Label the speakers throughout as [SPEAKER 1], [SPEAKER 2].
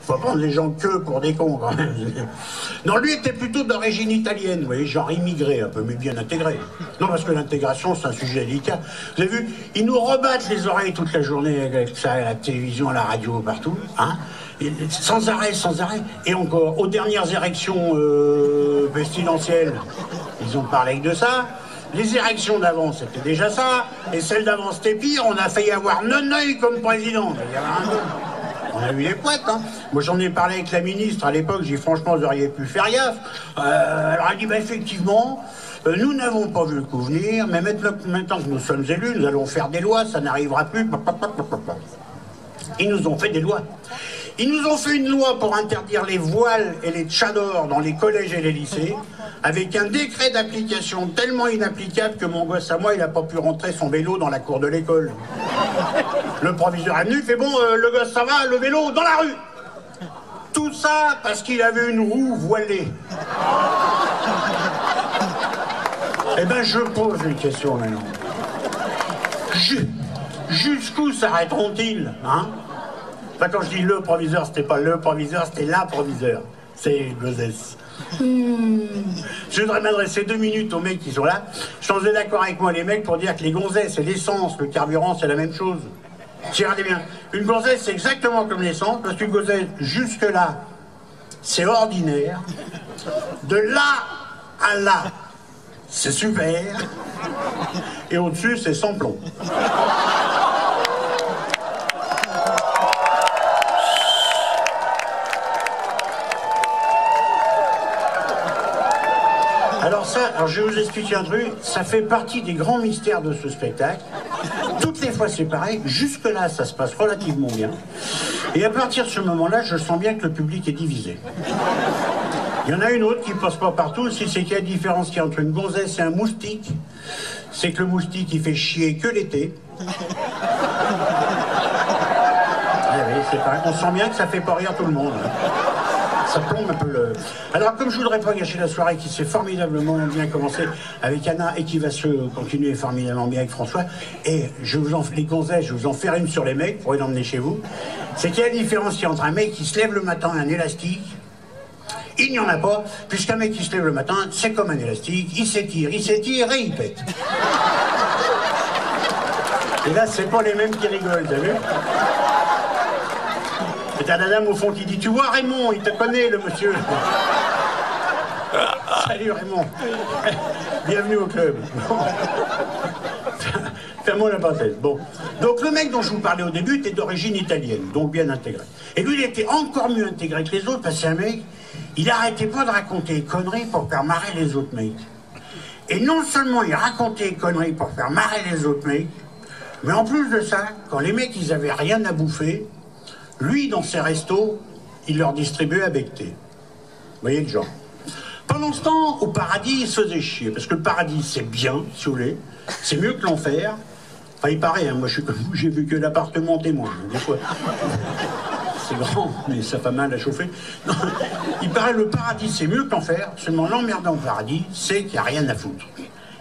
[SPEAKER 1] Faut prendre les gens que pour des cons, quand même. Non, lui était plutôt d'origine italienne, vous voyez, genre immigré un peu, mais bien intégré. Non, parce que l'intégration, c'est un sujet délicat. Vous avez vu, ils nous rebattent les oreilles toute la journée avec ça, à la télévision, à la radio, partout, hein. Et sans arrêt, sans arrêt. Et encore, aux dernières élections pestilentielles, ils ont parlé que de ça. Les élections d'avant, c'était déjà ça. Et celles d'avant, c'était pire. On a failli avoir Noneuil comme président. Il y avait un nom. On a eu les poètes, hein. Moi, j'en ai parlé avec la ministre à l'époque. J'ai dit, franchement, vous auriez pu faire gaffe. Alors, elle dit, bah, effectivement, nous n'avons pas vu le coup venir, mais maintenant que nous sommes élus, nous allons faire des lois, ça n'arrivera plus. Ils nous ont fait des lois. Ils nous ont fait une loi pour interdire les voiles et les tchadors dans les collèges et les lycées, avec un décret d'application tellement inapplicable que mon gosse à moi, il n'a pas pu rentrer son vélo dans la cour de l'école. Le proviseur est venu, il fait bon, le gosse ça va, le vélo dans la rue. Tout ça parce qu'il avait une roue voilée. Eh ben je pose une question maintenant. Jusqu'où s'arrêteront-ils, hein? Enfin, quand je dis le proviseur, c'était pas le proviseur, c'était la proviseur. C'est Gozès. Je voudrais m'adresser 2 minutes aux mecs qui sont là. Je suis d'accord avec moi, les mecs, pour dire que les gonzesses et l'essence, le carburant, c'est la même chose. Si regardez bien, une gonzesse, c'est exactement comme l'essence, parce qu'une gonzesse, jusque-là, c'est ordinaire. De là à là, c'est super. Et au-dessus, c'est sans plomb. Alors je vais vous expliquer un truc, ça fait partie des grands mystères de ce spectacle. Toutes les fois c'est pareil, jusque-là ça se passe relativement bien. Et à partir de ce moment-là, je sens bien que le public est divisé. Il y en a une autre qui passe pas partout, c'est qu'il y a une différence qu'il y a entre une gonzesse et un moustique. C'est que le moustique il fait chier que l'été. Ah oui, c'est pareil, on sent bien que ça fait pas rire tout le monde. Ça plombe un peu le... Alors, comme je voudrais pas gâcher la soirée qui s'est formidablement bien commencée avec Anna et qui va se continuer formidablement bien avec François, et les gonzesses, je vous en faire une sur les mecs pour les emmener chez vous, c'est qu'il y a une différence entre un mec qui se lève le matin et un élastique. Il n'y en a pas, puisqu'un mec qui se lève le matin, c'est comme un élastique, il s'étire et il pète. Et là, c'est pas les mêmes qui rigolent, t'as vu? Et t'as la dame au fond qui dit, tu vois Raymond, il te connaît le monsieur. Salut Raymond. Bienvenue au club. Ferme-moi la parenthèse. Bon. Donc le mec dont je vous parlais au début était d'origine italienne, donc bien intégré. Et lui, il était encore mieux intégré que les autres, parce que c'est un mec, il arrêtait pas de raconter des conneries pour faire marrer les autres mecs. Et non seulement il racontait des conneries pour faire marrer les autres mecs, mais en plus de ça, quand les mecs, ils avaient rien à bouffer, lui, dans ses restos, il leur distribuait avec thé. Vous voyez le genre. Pendant ce temps, au paradis, il se faisait chier. Parce que le paradis, c'est bien, si vous voulez. C'est mieux que l'enfer. Enfin, il paraît, hein, moi je suis comme vous, j'ai vu que l'appartement témoin. Des fois, c'est grand, mais ça fait mal à chauffer. Non, il paraît le paradis, c'est mieux que l'enfer. Seulement, l'emmerdant au paradis, c'est qu'il n'y a rien à foutre.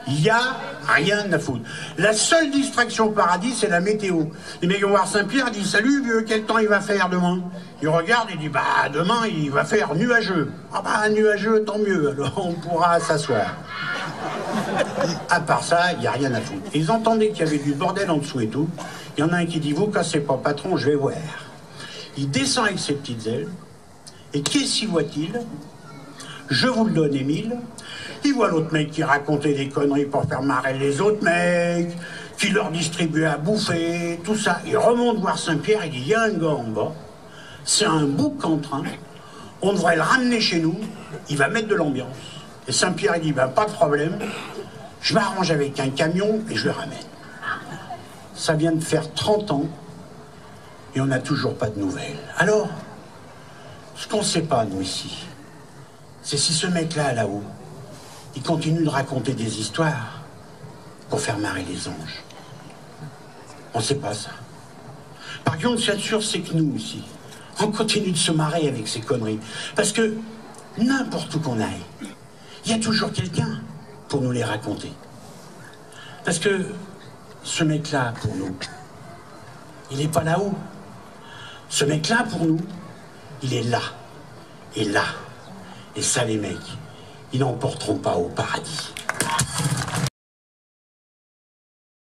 [SPEAKER 1] Il n'y a rien à foutre. La seule distraction au paradis, c'est la météo. Les mecs vont voir Saint-Pierre, disent « Salut vieux, quel temps il va faire demain ?» Il regarde et dit « Bah demain, il va faire nuageux. » Ah bah nuageux, tant mieux, alors on pourra s'asseoir. À part ça, il n'y a rien à foutre. Ils entendaient qu'il y avait du bordel en dessous et tout. Il y en a un qui dit « Vous cassez pas, patron, je vais voir. » Il descend avec ses petites ailes. Et qu'est-ce qu'il voit-il? Je vous le donne, Émile. Il voit l'autre mec qui racontait des conneries pour faire marrer les autres mecs, qui leur distribuait à bouffer, tout ça. Il remonte voir Saint-Pierre, il dit, il y a un gars en bas, c'est un bouc en train, on devrait le ramener chez nous, il va mettre de l'ambiance. Et Saint-Pierre, il dit, ben, pas de problème, je m'arrange avec un camion et je le ramène. Ça vient de faire 30 ans, et on n'a toujours pas de nouvelles. Alors, ce qu'on ne sait pas, nous, ici, c'est si ce mec-là, là-haut, il continue de raconter des histoires pour faire marrer les anges. On ne sait pas ça. Par contre, ce qu'il y a de sûr, c'est que nous, ici, on continue de se marrer avec ces conneries. Parce que n'importe où qu'on aille, il y a toujours quelqu'un pour nous les raconter. Parce que ce mec-là, pour nous, il n'est pas là-haut. Ce mec-là, pour nous, il est là, et là. Et ça, les mecs, ils n'emporteront pas au paradis.